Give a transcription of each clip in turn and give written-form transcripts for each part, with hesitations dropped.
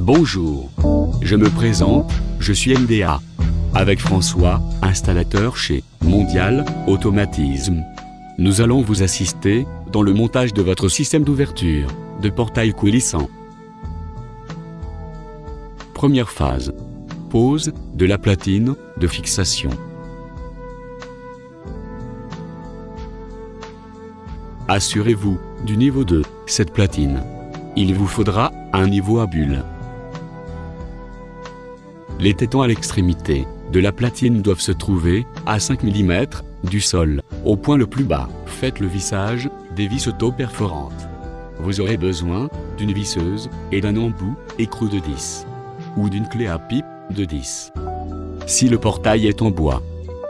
Bonjour. Je me présente, je suis MDA. Avec François, installateur chez Mondial Automatisme. Nous allons vous assister dans le montage de votre système d'ouverture de portail coulissant. Première phase. Pose de la platine de fixation. Assurez-vous du niveau de cette platine. Il vous faudra un niveau à bulle. Les tétons à l'extrémité de la platine doivent se trouver à 5 mm du sol, au point le plus bas. Faites le vissage des vis auto-perforantes. Vous aurez besoin d'une visseuse et d'un embout écrou de 10 ou d'une clé à pipe de 10. Si le portail est en bois,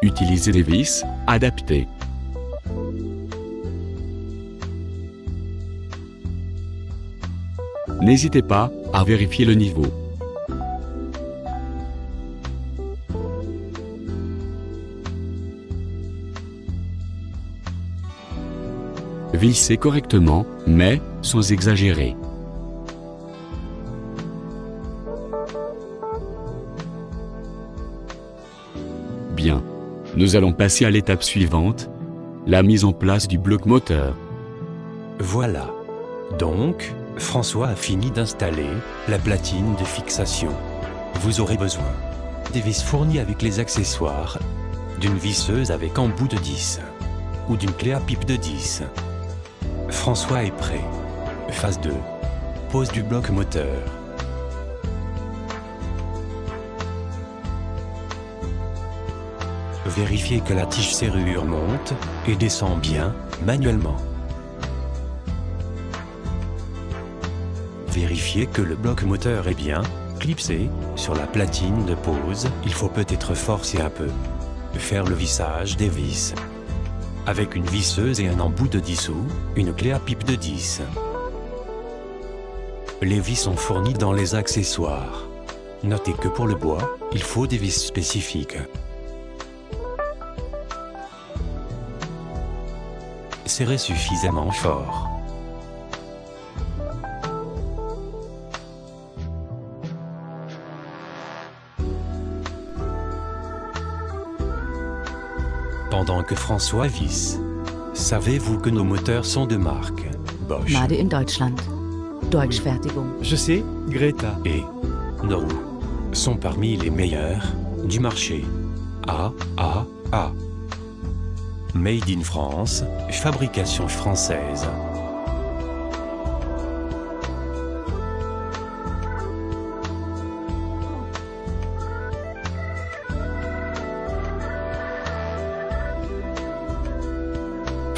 utilisez des vis adaptées. N'hésitez pas à vérifier le niveau. Vissez correctement, mais sans exagérer. Bien. Nous allons passer à l'étape suivante, la mise en place du bloc moteur. Voilà. Donc, François a fini d'installer la platine de fixation. Vous aurez besoin des vis fournies avec les accessoires, d'une visseuse avec embout de 10 ou d'une clé à pipe de 10. François est prêt. Phase 2. Pose du bloc moteur. Vérifiez que la tige serrure monte et descend bien manuellement. Vérifiez que le bloc moteur est bien clipsé sur la platine de pose. Il faut peut-être forcer un peu. Faire le vissage des vis. Avec une visseuse et un embout de 10 ou une clé à pipe de 10. Les vis sont fournies dans les accessoires. Notez que pour le bois, il faut des vis spécifiques. Serrez suffisamment fort. Pendant que François visse, savez-vous que nos moteurs sont de marque Bosch Made in Deutschland. Deutschfertigung. Je sais, Greta. et nos roues sont parmi les meilleurs du marché. A. Made in France, fabrication française.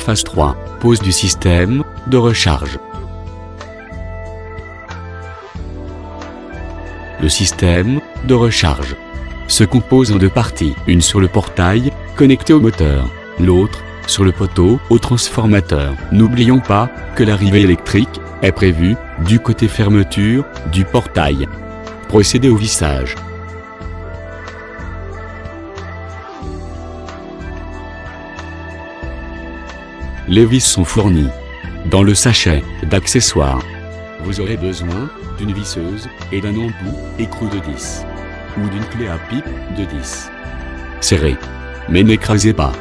Phase 3. Pose du système de recharge. Le système de recharge se compose en deux parties, une sur le portail, connecté au moteur, l'autre sur le poteau au transformateur. N'oublions pas que l'arrivée électrique est prévue du côté fermeture du portail. Procédez au vissage. Les vis sont fournies dans le sachet d'accessoires. Vous aurez besoin d'une visseuse et d'un embout écrou de 10 ou d'une clé à pipe de 10. Serrez, mais n'écrasez pas.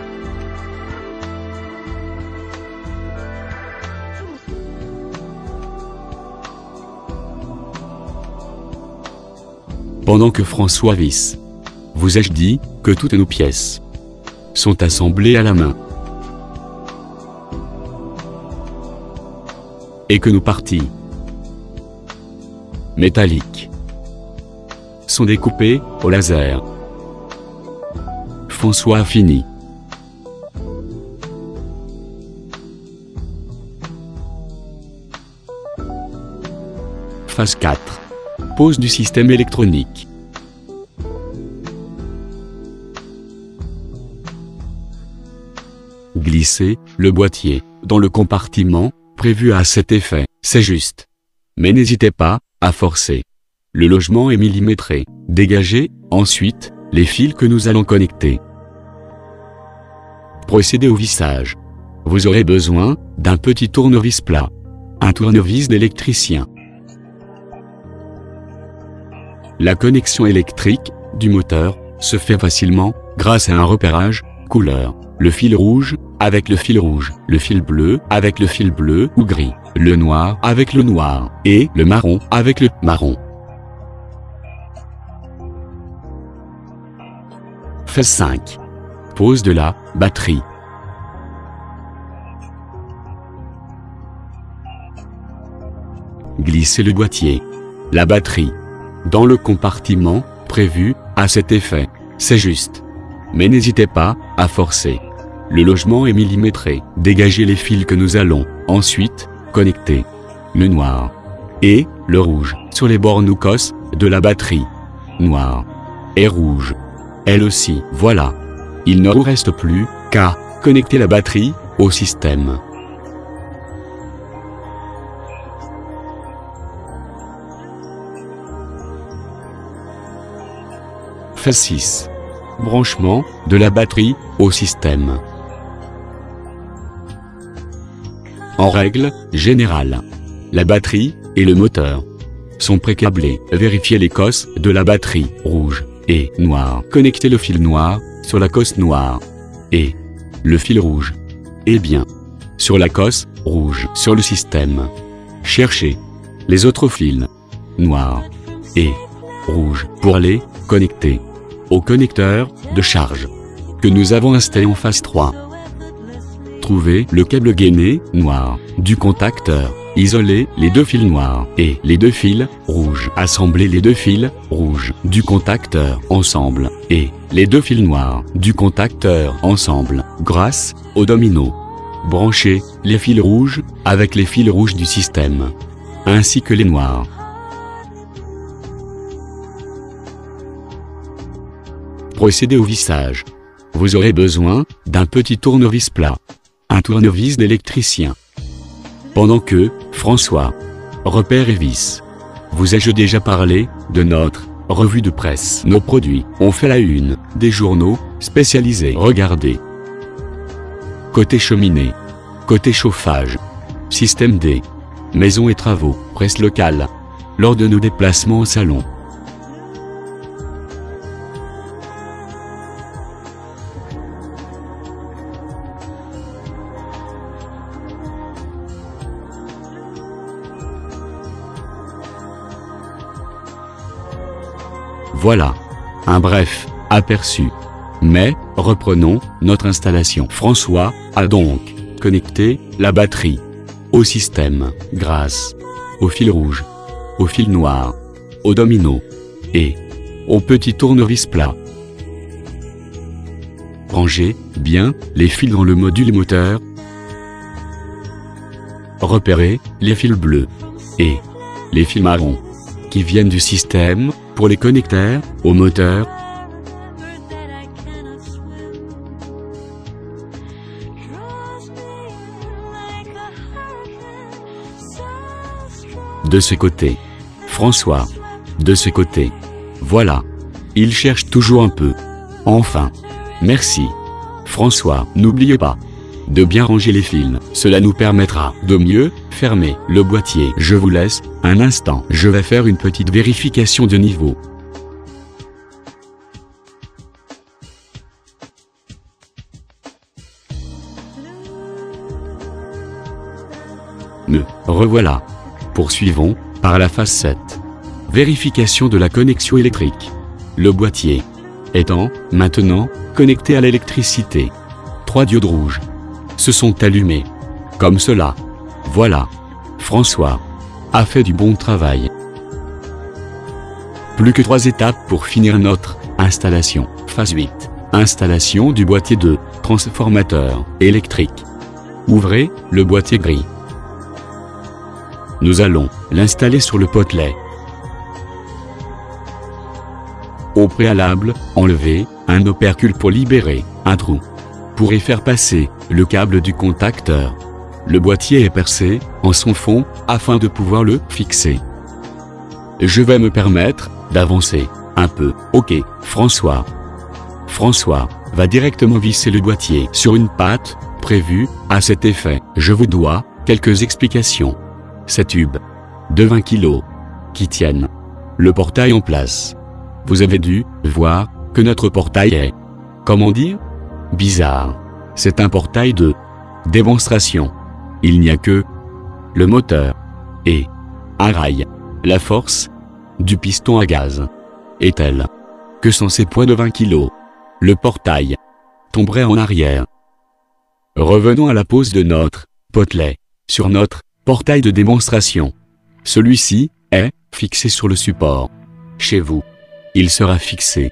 Pendant que François visse, vous ai-je dit que toutes nos pièces sont assemblées à la main et que nos parties métalliques sont découpées au laser. François a fini. Phase 4. Pose du système électronique. Glissez le boîtier dans le compartiment prévu à cet effet, c'est juste. Mais n'hésitez pas à forcer. Le logement est millimétré. Dégagez ensuite les fils que nous allons connecter. Procédez au vissage. Vous aurez besoin d'un petit tournevis plat, un tournevis d'électricien. La connexion électrique du moteur se fait facilement grâce à un repérage couleur. Le fil rouge avec le fil rouge, le fil bleu avec le fil bleu ou gris, le noir avec le noir et le marron avec le marron. Phase 5. Pose de la batterie. Glissez le boîtier, la batterie, dans le compartiment prévu à cet effet. C'est juste. Mais n'hésitez pas à forcer. Le logement est millimétré. Dégagez les fils que nous allons ensuite connecter. Le noir et le rouge sur les bornes ou cosses de la batterie. Noir et rouge. Elle aussi. Voilà. Il ne vous reste plus qu'à connecter la batterie au système. Phase 6. Branchement de la batterie au système. En règle générale, la batterie et le moteur sont précablés. Vérifiez les cosses de la batterie rouge et noire. Connectez le fil noir sur la cosse noire et le fil rouge. Et bien sur la cosse rouge sur le système. Cherchez les autres fils noirs et rouges pour les connecter au connecteur de charge que nous avons installé en phase 3. Trouvez le câble gainé noir du contacteur. Isolez les deux fils noirs et les deux fils rouges. Assemblez les deux fils rouges du contacteur ensemble et les deux fils noirs du contacteur ensemble grâce au domino. Branchez les fils rouges avec les fils rouges du système ainsi que les noirs. Procédez au vissage. Vous aurez besoin d'un petit tournevis plat. Un tournevis d'électricien. Pendant que François repère et visse. Vous ai-je déjà parlé de notre revue de presse? Nos produits ont fait la une des journaux spécialisés. Regardez. Côté cheminée. Côté chauffage. Système D. Maison et travaux. Presse locale. Lors de nos déplacements au salon. Voilà. Un bref aperçu. Mais, reprenons notre installation. François a donc connecté la batterie au système grâce au fil rouge, au fil noir, au domino et au petit tournevis plat. Rangez bien les fils dans le module moteur. Repérez les fils bleus et les fils marrons qui viennent du système pour les connecteurs au moteur. De ce côté. François. De ce côté. Voilà. Il cherche toujours un peu. Enfin. Merci. François. N'oubliez pas de bien ranger les fils. Cela nous permettra de mieux fermer le boîtier. Je vous laisse un instant. Je vais faire une petite vérification de niveau. Me revoilà. Poursuivons par la phase 7. Vérification de la connexion électrique. Le boîtier étant maintenant connecté à l'électricité. 3 diodes rouges se sont allumées. Comme cela. Voilà. François a fait du bon travail. Plus que 3 étapes pour finir notre installation. Phase 8. Installation du boîtier de transformateur électrique. Ouvrez le boîtier gris. Nous allons l'installer sur le potelet. Au préalable, enlevez un opercule pour libérer un trou. Pour y faire passer le câble du contacteur. Le boîtier est percé en son fond afin de pouvoir le fixer. Je vais me permettre d'avancer un peu. Ok, François. François va directement visser le boîtier sur une patte prévue à cet effet. Je vous dois quelques explications. Ces tubes de 20 kg qui tiennent le portail en place. Vous avez dû voir que notre portail est, comment dire, bizarre. C'est un portail de démonstration. Il n'y a que le moteur et un rail. La force du piston à gaz est telle que sans ses poids de 20 kg, le portail tomberait en arrière. Revenons à la pose de notre potelet sur notre portail de démonstration. Celui-ci est fixé sur le support. Chez vous, il sera fixé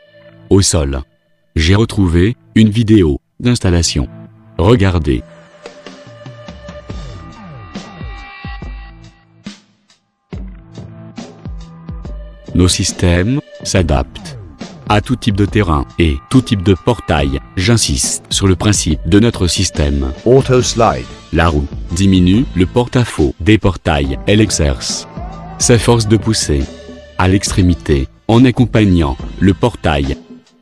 au sol. J'ai retrouvé une vidéo d'installation. Regardez. Nos systèmes s'adaptent à tout type de terrain et tout type de portail. J'insiste sur le principe de notre système. Auto slide. La roue diminue le porte-à-faux des portails. Elle exerce sa force de poussée à l'extrémité en accompagnant le portail.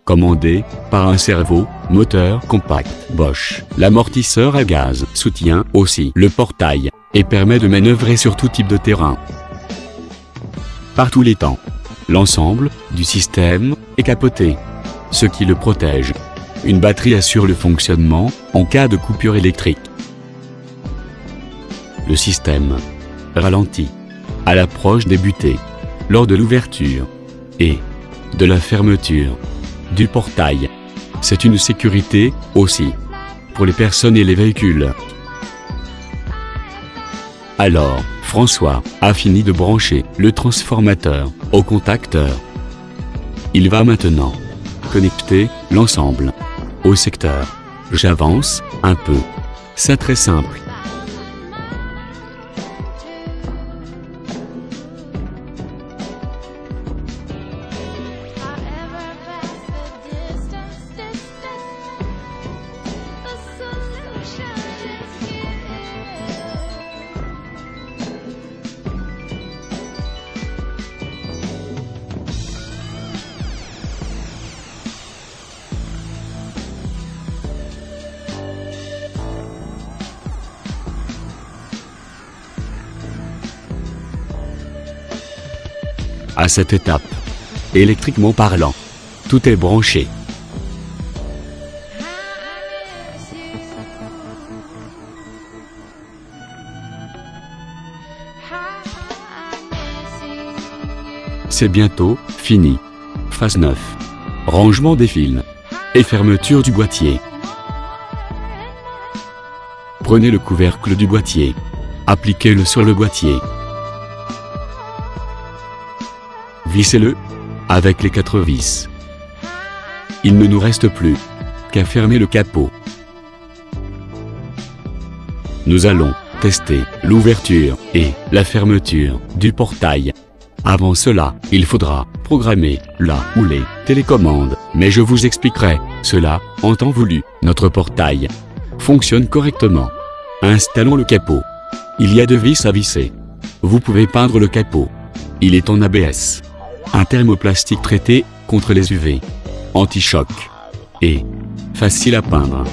Commandé par un servo moteur compact Bosch. L'amortisseur à gaz soutient aussi le portail et permet de manœuvrer sur tout type de terrain. Par tous les temps. L'ensemble du système est capoté, ce qui le protège. Une batterie assure le fonctionnement en cas de coupure électrique. Le système ralentit à l'approche des butées, lors de l'ouverture et de la fermeture du portail. C'est une sécurité aussi pour les personnes et les véhicules. Alors, François a fini de brancher le transformateur au contacteur. Il va maintenant connecter l'ensemble au secteur. J'avance un peu. C'est très simple. À cette étape, électriquement parlant, tout est branché. C'est bientôt fini. Phase 9. Rangement des fils et fermeture du boîtier. Prenez le couvercle du boîtier. Appliquez-le sur le boîtier. Vissez-le avec les 4 vis. Il ne nous reste plus qu'à fermer le capot. Nous allons tester l'ouverture et la fermeture du portail. Avant cela, il faudra programmer la ou les télécommandes, mais je vous expliquerai cela en temps voulu. Notre portail fonctionne correctement. Installons le capot. Il y a 2 vis à visser. Vous pouvez peindre le capot. Il est en ABS. Un thermoplastique traité contre les UV, anti-choc et facile à peindre.